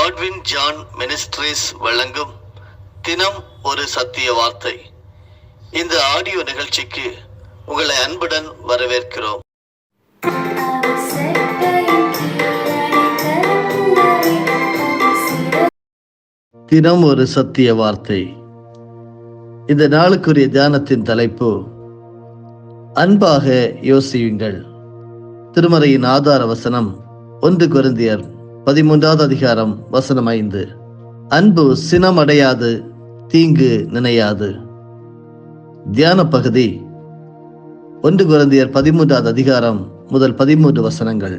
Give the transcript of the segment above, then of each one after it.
Godwin John ministries வழங்கும் தினம் ஒரு சத்திய வார்த்தை. இந்த ஆடியோ நிகழ்ச்சிக்கு உங்களை அன்புடன் வரவேற்கிறோம். தினம் ஒரு சத்திய வார்த்தை. இந்த நாளுக்குரிய தியானத்தின் தலைப்பு, அன்பாக யோசியுங்கள். திருமறையின் ஆதார வசனம் 1 கொரிந்தியர் 13வது அதிகாரம் வசனம் 5. அன்பு சினமடையாது, தீங்கு நினையாது. தியான பகுதி 1 கொரிந்தியர் 13வது அதிகாரம் முதல் 13 வசனங்கள்.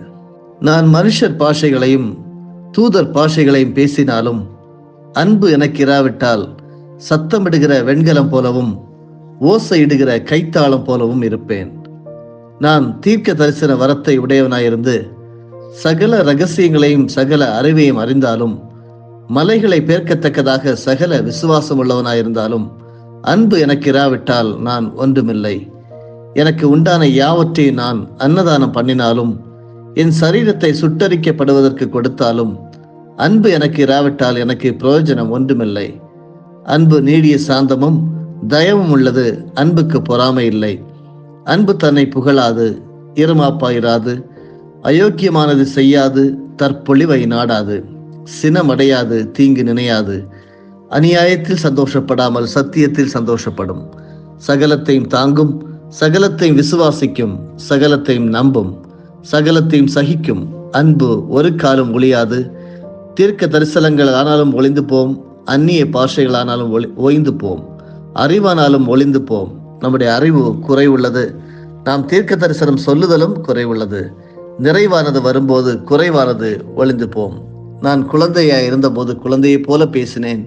நான் மனுஷர் பாஷைகளையும் தூதர் பாஷைகளையும் பேசினாலும் அன்பு எனக்கு இராவிட்டால் சத்தமிடுகிற வெண்கலம் போலவும் ஓசையிடுகிற கைத்தாளம் போலவும் இருப்பேன். நான் தீர்க்க தரிசன வரத்தை உடையவனாயிருந்து சகல ரகசியங்களையும் சகல அறிவையும் அறிந்தாலும், மலைகளை பேர்க்கத்தக்கதாக சகல விசுவாசம் உள்ளவனாயிருந்தாலும் அன்பு எனக்கு இராவிட்டால் நான் ஒன்றுமில்லை. எனக்கு உண்டான யாவற்றையும் நான் அன்னதானம் பண்ணினாலும், என் சரீரத்தை சுட்டரிக்கப்படுவதற்கு கொடுத்தாலும், அன்பு எனக்கு இராவிட்டால் எனக்கு பிரயோஜனம் ஒன்றுமில்லை. அன்பு நீடிய சாந்தமும் தயவும் உள்ளது. அன்புக்கு பொறாமை இல்லை. அன்பு தன்னை புகழாது, இருமாப்பாயிராது, அயோக்கியமானது செய்யாது, தற்பொழிவை நாடாது, சினமடையாது, தீங்கு நினையாது, அநியாயத்தில் சந்தோஷப்படாமல் சத்தியத்தில் சந்தோஷப்படும், சகலத்தையும் தாங்கும், சகலத்தையும் விசுவாசிக்கும், சகலத்தையும் நம்பும், சகலத்தையும் சகிக்கும். அன்பு ஒரு காலம் ஒழியாது. தீர்க்க தரிசனங்கள் ஆனாலும் ஒளிந்து போம், அந்நிய பாஷைகளானாலும் ஓய்ந்து போம், அறிவானாலும் ஒளிந்து போம். நம்முடைய அறிவு குறைவுள்ளது. நாம் தீர்க்க தரிசனம் சொல்லுதலும் குறைவுள்ளது. நிறைவானது வரும்போது குறைவானது ஒளிந்து போம். நான் குழந்தையாய் இருந்தபோது குழந்தையை போல பேசினேன்,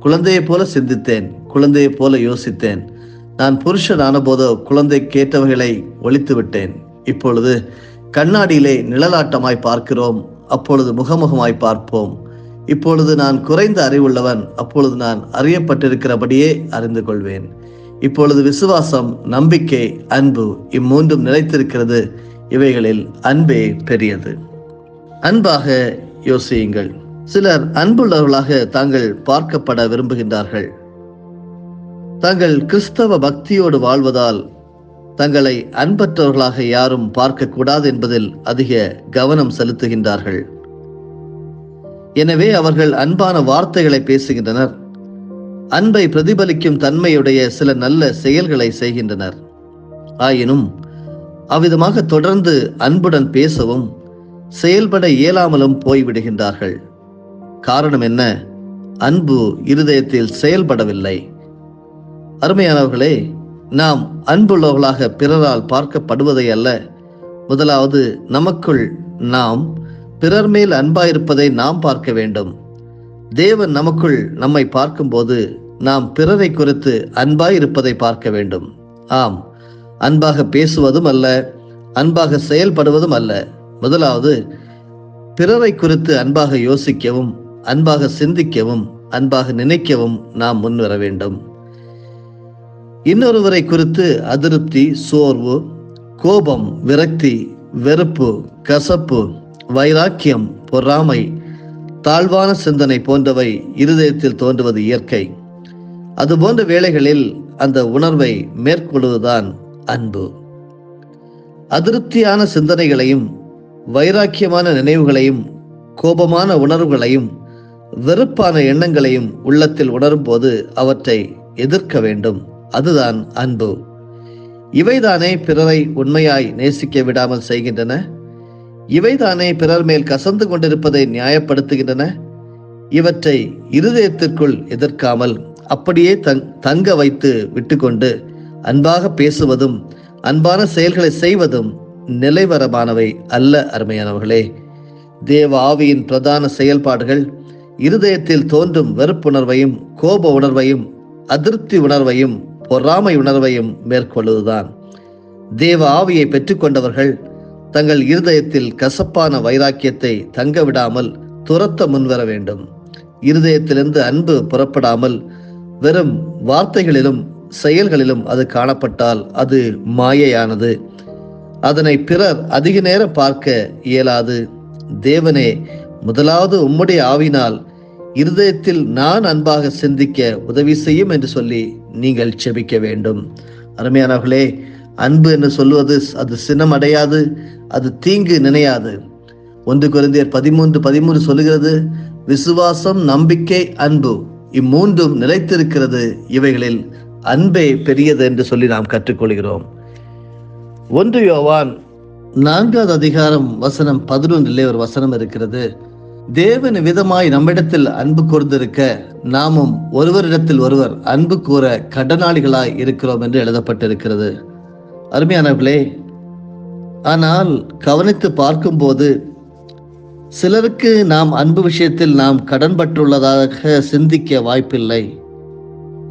குழந்தையை போல சிந்தித்தேன், குழந்தையை போல யோசித்தேன். நான் புருஷன் ஆனபோதோ குழந்தை கேட்டவைகளை ஒழித்து விட்டேன். இப்பொழுது கண்ணாடியிலே நிழலாட்டமாய் பார்க்கிறோம், அப்பொழுது முகமுகமாய் பார்ப்போம். இப்பொழுது நான் குறைந்த அறிவுள்ளவன், அப்பொழுது நான் அறியப்பட்டிருக்கிறபடியே அறிந்து கொள்வேன். இப்பொழுது விசுவாசம், நம்பிக்கை, அன்பு இம்மூன்றும் நிலைத்திருக்கிறது. இவைகளில் அன்பே பெரியது. அன்பாக யோசியுங்கள். சிலர் அன்புள்ளவர்களாக தாங்கள் பார்க்கப்பட விரும்புகின்றார்கள். தாங்கள் கிறிஸ்தவ பக்தியோடு வாழ்வதால் தங்களை அன்பற்றவர்களாக யாரும் பார்க்கக்கூடாது என்பதில் அதிக கவனம் செலுத்துகின்றார்கள். எனவே அவர்கள் அன்பான வார்த்தைகளை பேசுகின்றனர். அன்பை பிரதிபலிக்கும் தன்மையுடைய சில நல்ல செயல்களை செய்கின்றனர். ஆயினும் அவ்விதமாக தொடர்ந்து அன்புடன் பேசவும் செயல்பட இயலாமலும் போய்விடுகின்றார்கள். காரணம் என்ன? அன்பு இருதயத்தில் செயல்படவில்லை. அருமையானவர்களே, நாம் அன்புள்ளவர்களாக பிறரால் பார்க்கப்படுவதை அல்ல, முதலாவது நமக்குள் நாம் பிறர் மேல் அன்பாயிருப்பதை நாம் பார்க்க வேண்டும். தேவன் நமக்குள் நம்மை பார்க்கும்போது நாம் பிறரை குறித்து அன்பாயிருப்பதை பார்க்க வேண்டும். ஆம், அன்பாக பேசுவதும் அல்ல, அன்பாக செயல்படுவதும் அல்ல. முதலாவது பிறரை குறித்து அன்பாக யோசிக்கவும், அன்பாக சிந்திக்கவும், அன்பாக நினைக்கவும் நாம் முன்வர வேண்டும். இன்னொருவரை குறித்து அதிருப்தி, சோர்வு, கோபம், விரக்தி, வெறுப்பு, கசப்பு, வைராக்கியம், பொறாமை, தாழ்வான சிந்தனை போன்றவை இருதயத்தில் தோன்றுவது இயற்கை. அதுபோன்ற வேளைகளில் அந்த உணர்வை மேற்கொள்வதுதான் அன்பு. அதிருப்தியான சிந்தனைகளையும், வைராக்கியமான நினைவுகளையும், கோபமான உணர்வுகளையும், வெறுப்பான எண்ணங்களையும் உள்ளத்தில் உணரும் போது அவற்றை எதிர்க்க வேண்டும். அதுதான் அன்பு. இவைதானே பிறரை உண்மையாய் நேசிக்க விடாமல் செய்கின்றன. இவைதானே பிறர் மேல் கசந்து கொண்டிருப்பதை நியாயப்படுத்துகின்றன. இவற்றை இருதயத்திற்குள் எதிர்க்காமல் அப்படியே தங்க வைத்து விட்டுக்கொண்டு அன்பாக பேசுவதும் அன்பான செயல்களை செய்வதும் நிலைவரமானவை அல்ல. அருமையானவர்களே, தேவ ஆவியின் பிரதான செயல்பாடுகள் இருதயத்தில் தோன்றும் வெறுப்புணர்வையும், கோப உணர்வையும், அதிருப்தி உணர்வையும், பொறாமை உணர்வையும் மேற்கொள்வதுதான். தேவ ஆவியை பெற்றுக்கொண்டவர்கள் தங்கள் இருதயத்தில் கசப்பான வைராக்கியத்தை தங்க விடாமல் துரத்த முன்வர வேண்டும். இருதயத்திலிருந்து அன்பு புறப்படாமல் வெறும் வார்த்தைகளிலும் செயல்களிலும் அது காணப்பட்டால் அது மாயையானது. அதனை பிறர் அதிக நேரம் பார்க்க இயலாது. தேவனே முதலாவது உம்முடைய ஆவினால் இருதயத்தில் நான் அன்பாக சிந்திக்க உதவி செய்யும் என்று சொல்லி நீங்கள் செபிக்க வேண்டும். அருமையானவர்களே, அன்பு என்று சொல்வது அது சினம் அடையாது, அது தீங்கு நினையாது. 1 கொரிந்தியர் 13:13 சொல்லுகிறது, விசுவாசம், நம்பிக்கை, அன்பு இம்மூன்றும் நிலைத்திருக்கிறது, இவைகளில் அன்பே பெரியது என்று சொல்லி நாம் கற்றுக்கொள்கிறோம். 1 யோவான் 4வது அதிகாரம் வசனம் 11 ஒரு வசனம் இருக்கிறது, தேவன் விதமாய் நம்மிடத்தில் அன்பு கூர்ந்திருக்க நாமும் ஒருவரிடத்தில் ஒருவர் அன்பு கூற கடனாளிகளாய் இருக்கிறோம் என்று எழுதப்பட்டிருக்கிறது. அருமையானவர்களே, ஆனால் கவனித்து பார்க்கும்போது சிலருக்கு நாம் அன்பு விஷயத்தில் நாம் கடன்பட்டுள்ளதாக சிந்திக்க வாய்ப்பில்லை.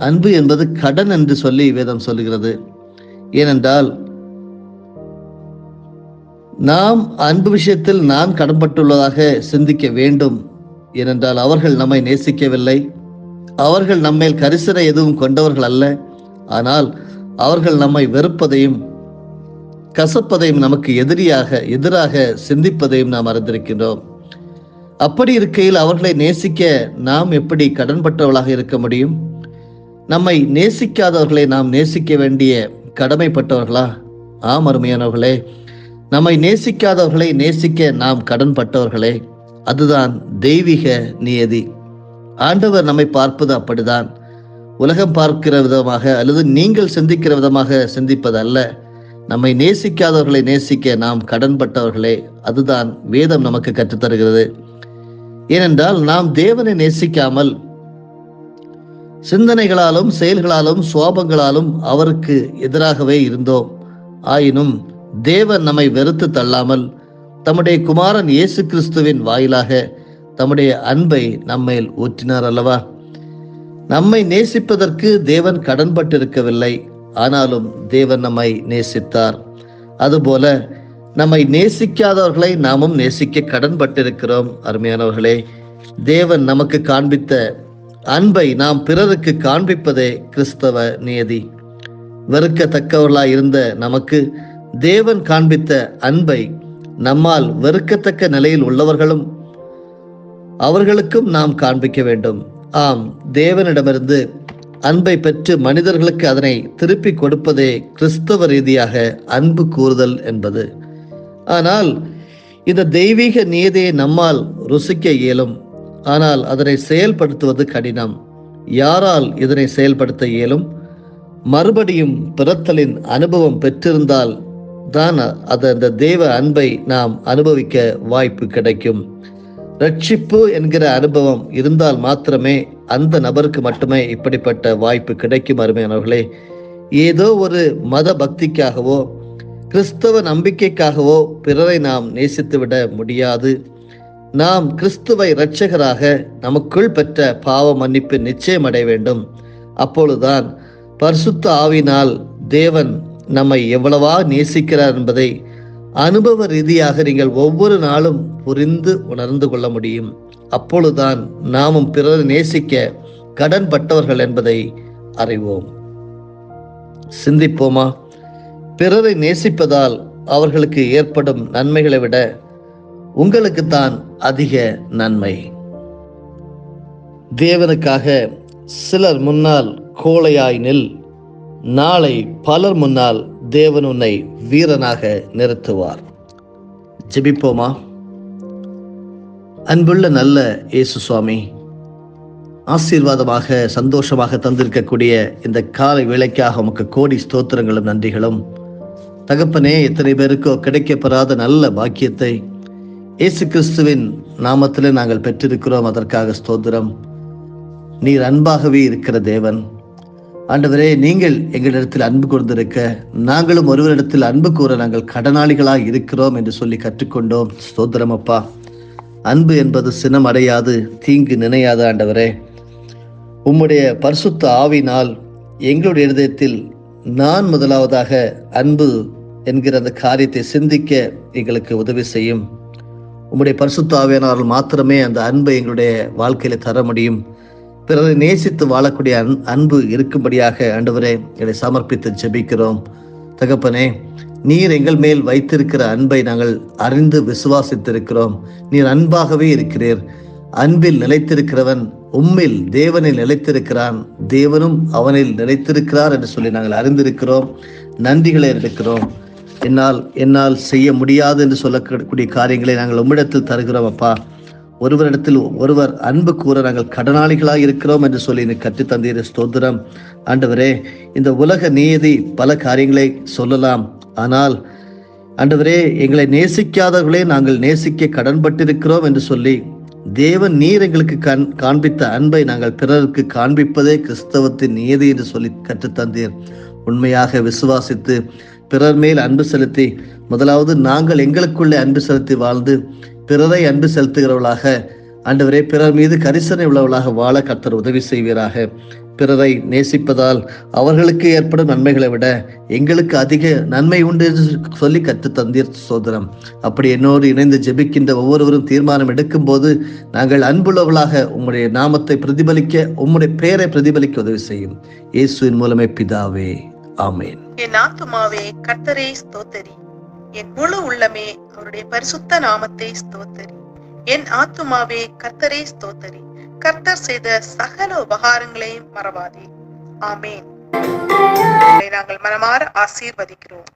அன்பு என்பது கடன் என்று சொல்லி வேதம் சொல்லுகிறது. ஏனென்றால் நாம் அன்பு விஷயத்தில் நான் கடன்பட்டுள்ளதாக சிந்திக்க வேண்டும். ஏனென்றால் அவர்கள் நம்மை நேசிக்கவில்லை, அவர்கள் நம்மேல் கரிசனை எதுவும் கொண்டவர்கள் அல்ல. ஆனால் அவர்கள் நம்மை வெறுப்பதையும் கசப்பதையும் நமக்கு எதிராக சிந்திப்பதையும் நாம் அறிந்திருக்கின்றோம். அப்படி இருக்கையில் அவர்களை நேசிக்க நாம் எப்படி கடன்பட்டவர்களாக இருக்க முடியும்? நம்மை நேசிக்காதவர்களை நாம் நேசிக்க வேண்டிய கடமைப்பட்டவர்களா? ஆம் அருமையானவர்களே, நம்மை நேசிக்காதவர்களை நேசிக்க நாம் கடன்பட்டவர்களே. அதுதான் தெய்வீக நியதி. ஆண்டவர் நம்மை பார்ப்பது அப்படிதான். உலகம் பார்க்கிற விதமாக அல்லது நீங்கள் சிந்திக்கிற விதமாக சிந்திப்பது அல்ல. நம்மை நேசிக்காதவர்களை நேசிக்க நாம் கடன்பட்டவர்களே. அதுதான் வேதம் நமக்கு கற்றுத்தருகிறது. ஏனென்றால் நாம் தேவனை நேசிக்காமல் சிந்தனைகளாலும் செயல்களாலும் சுவாபங்களாலும் அவருக்கு எதிராகவே இருந்தோம். ஆயினும் தேவன் நம்மை வெறுத்து தள்ளாமல் தம்முடைய குமாரன் இயேசு கிறிஸ்துவின் வாயிலாக தம்முடைய அன்பை நம்மேல் ஊற்றினார் அல்லவா? நம்மை நேசிப்பதற்கு தேவன் கடன்பட்டிருக்கவில்லை, ஆனாலும் தேவன் நம்மை நேசித்தார். அதுபோல நம்மை நேசிக்காதவர்களை நாமும் நேசிக்க கடன்பட்டிருக்கிறோம். அருமையானவர்களே, தேவன் நமக்கு காண்பித்த அன்பை நாம் பிறருக்கு காண்பிப்பதே கிறிஸ்தவ நியதி. வெறுக்கத்தக்கவர்களாய் இருந்த நமக்கு தேவன் காண்பித்த அன்பை நம்மால் வெறுக்கத்தக்க நிலையில் உள்ளவர்களும் அவர்களுக்கும் நாம் காண்பிக்க வேண்டும். ஆம், தேவனிடமிருந்து அன்பை பெற்று மனிதர்களுக்கு அதனை திருப்பி கொடுப்பதே கிறிஸ்தவ ரீதியாக அன்பு கூறுதல் என்பது. ஆனால் இந்த தெய்வீக நீதியை நம்மால் ருசிக்க இயலும், ஆனால் அதனை செயல்படுத்துவது கடினம். யாரால் இதனை செயல்படுத்த இயலும்? மறுபடியும் பிறத்தலின் அனுபவம் பெற்றிருந்தால் தான் அந்த தேவ அன்பை நாம் அனுபவிக்க வாய்ப்பு கிடைக்கும். ரட்சிப்பு என்கிற அனுபவம் இருந்தால் மாத்திரமே அந்த நபருக்கு மட்டுமே இப்படிப்பட்ட வாய்ப்பு கிடைக்கும். அருமையானவர்களே, ஏதோ ஒரு மத பக்திக்காகவோ கிறிஸ்தவ நம்பிக்கைக்காகவோ பிறரை நாம் நேசித்துவிட முடியாது. நாம் கிறிஸ்துவை இரட்சகராக நமக்குள் பெற்ற பாவ மன்னிப்பு நிச்சயம் அடைய வேண்டும். அப்பொழுதுதான் பரிசுத்த ஆவினால் தேவன் நம்மை எவ்வளவா நேசிக்கிறார் என்பதை அனுபவ ரீதியாக நீங்கள் ஒவ்வொரு நாளும் புரிந்து உணர்ந்து கொள்ள முடியும். அப்பொழுதுதான் நாமும் பிறரை நேசிக்க கடன்பட்டவர்கள் என்பதை அறிவோம். சிந்திப்போமா? பிறரை நேசிப்பதால் அவர்களுக்கு ஏற்படும் நன்மைகளை விட உங்களுக்குத்தான் அதிக நன்மை. தேவனுக்காக சிலர் முன்னால் கோழையாய் நில், நாளை பலர் முன்னால் தேவன் உன்னை வீரனாக நிறுத்துவார். ஜெபிப்போமா? அன்புள்ள நல்ல இயேசு சுவாமி, ஆசீர்வாதமாக சந்தோஷமாக தந்திருக்கக்கூடிய இந்த காலை வேளைக்காக உமக்கு கோடி ஸ்தோத்திரங்களும் நன்றிகளும். தகப்பனே, எத்தனை பேருக்கோ கிடைக்கப்பெறாத நல்ல பாக்கியத்தை இயேசு கிறிஸ்துவின் நாமத்திலே நாங்கள் பெற்றிருக்கிறோம். அதற்காக ஸ்தோத்திரம். நீர் அன்பாகவே இருக்கிற தேவன். ஆண்டவரே, நீங்கள் எங்களிடத்தில் அன்பு கொண்டிருக்க நாங்களும் ஒருவரிடத்தில் அன்பு கூற நாங்கள் கடனாளிகளாக இருக்கிறோம் என்று சொல்லி கற்றுக்கொண்டோம். ஸ்தோத்திரம் அப்பா. அன்பு என்பது சினம் அடையாது, தீங்கு நினையாது. ஆண்டவரே, உம்முடைய பரிசுத்த ஆவினால் எங்களுடைய இருதயத்தில் நான் முதலாவதாக அன்பு என்கிற அந்த காரியத்தை சிந்திக்க எங்களுக்கு உதவி செய்யும். உம்முடைய பரிசுத்த ஆவியானவர்கள் மாத்திரமே அந்த அன்பை எங்களுடைய வாழ்க்கையில தர முடியும். பிறரை நேசித்து வாழக்கூடிய அன்பு இருக்கும்படியாக ஆண்டவரே எங்களை சமர்ப்பித்து ஜெபிக்கிறோம். தகப்பனே, நீர் எங்கள் மேல் வைத்திருக்கிற அன்பை நாங்கள் அறிந்து விசுவாசித்திருக்கிறோம். நீர் அன்பாகவே இருக்கிறீர். அன்பில் நிலைத்திருக்கிறவன் உம்மில் தேவனில் நிலைத்திருக்கிறான், தேவனும் அவனில் நிலைத்திருக்கிறார் என்று சொல்லி நாங்கள் அறிந்திருக்கிறோம். நன்றிகளை எடுக்கிறோம். என்னால் செய்ய முடியாது என்று சொல்லக்கூடிய காரியங்களை நாங்கள் உம்மிடத்தில் தருகிறோம் அப்பா. ஒருவரிடத்தில் ஒருவர் அன்பு கூற நாங்கள் கடனாளிகளாக இருக்கிறோம் என்று சொல்லி எனக்கு கற்றுத்தந்தீர். ஸ்தோத்திரம் ஆண்டவரே. இந்த உலக நீதி பல காரியங்களை சொல்லலாம், ஆனால் ஆண்டவரே எங்களை நேசிக்காதவர்களே நாங்கள் நேசிக்க கடன்பட்டிருக்கிறோம் என்று சொல்லி தேவன் நீர் எங்களுக்கு காண்பித்த அன்பை நாங்கள் பிறருக்கு காண்பிப்பதே கிறிஸ்தவத்தின் நீதி என்று சொல்லி கற்றுத்தந்தீர். உண்மையாக விசுவாசித்து பிறர் மேல் அன்பு செலுத்தி, முதலாவது நாங்கள் எங்களுக்குள்ளே அன்பு செலுத்தி வாழ்ந்து பிறரை அன்பு செலுத்துகிறவர்களாக ஆண்டவரே பிறர் மீது கரிசனை உள்ளவர்களாக வாழ கர்த்தர் உதவி செய்வீராக. பிறரை நேசிப்பதால் அவர்களுக்கு ஏற்படும் நன்மைகளை விட எங்களுக்கு அதிக நன்மை உண்டு என்று சொல்லி கற்று தந்தீர். சோதரம் அப்படி என்னோடு இணைந்து ஜெபிக்கின்ற ஒவ்வொருவரும் தீர்மானம் எடுக்கும் போது நாங்கள் அன்புள்ளவர்களாக உம்முடைய நாமத்தை பிரதிபலிக்க, உம்முடைய பெயரை பிரதிபலிக்க உதவி செய்யும். இயேசுவின் மூலமே பிதாவே, ஆமேன். என் ஆத்துமாவே கர்த்தரே ஸ்தோத்தரி, என் முழு உள்ளமே அவருடைய பரிசுத்த நாமத்தை ஸ்தோத்தரி. என் ஆத்துமாவே கர்த்தரே ஸ்தோத்தரி, கர்த்தர் செய்த சகல உபகாரங்களையும் மறவாதே. ஆமேன். நாங்கள் மனமாற ஆசீர்வதிக்கிறோம்.